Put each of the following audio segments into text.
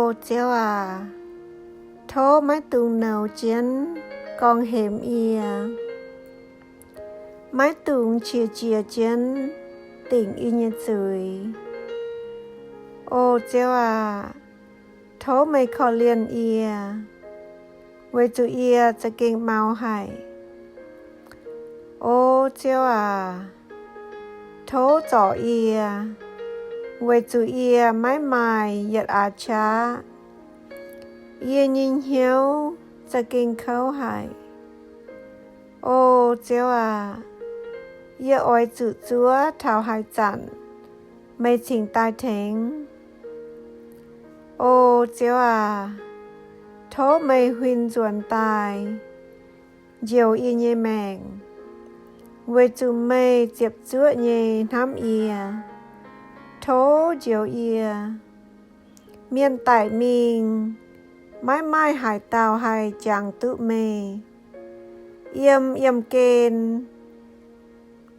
Ô chéo à, thố mấy tùng nấu chén con hẻm ia. Mấy tùng chia chia chén tỉnh y như chửi. Ô chéo à, thố mấy khó liền ia. Với chú ia cho kinh mau hải. Ô chéo à, thố chỏ ia. Với chú ia mãi mãi giật á chá. Ia nhìn hiếu cho kinh khâu hải. Ô chéo à, ia oi chú chúa thảo hải chặn. Mây chỉnh tai thính. Ô chéo à, thố mây huynh ruồn tài. Diều ia nhê mẹng. Với chú mây chiếp chúa nhê nắm ia. Thố diều ia. Miên tại mình. Mãi mãi hải tàu hải chẳng tự mê. Yêm kên.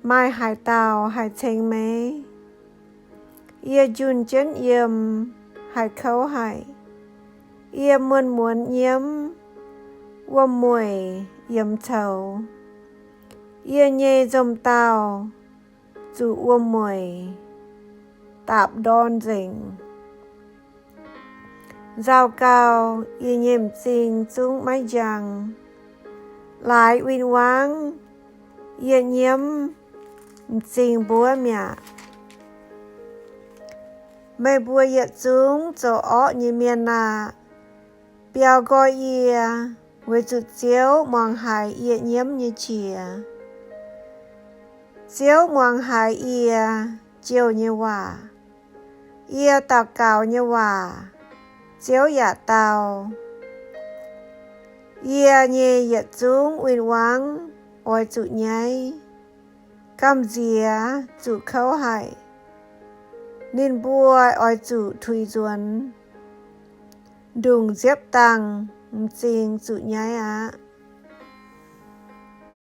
Mai hải tàu hải chênh mê. Ia dùn chân yêm hải khấu hải. Ia muôn yếm. Wâm mùi yếm thầu. Ia nhê dông tàu. Dù wâm mùi. Tạp đôn dình. Giao cao y nhiễm trình chung máy dàng. Lại uyên vắng y nhiễm trình búa mẹ. Mấy búa yết chung cho ổ như miền nà. Biao gọi y với chút chiếu mong hải y nhiễm như chìa. Chiếu mong hải y chiếu như hòa. Y tạo cao như hòa. Chiếu giả tàu. Ia nhê yết chung uyên vắng. Ôi chú nháy. Cam dìa chú khấu hải. Nên bùa ôi chú thùy duẩn. Đùng diếp tăng. Chinh chú nháy á.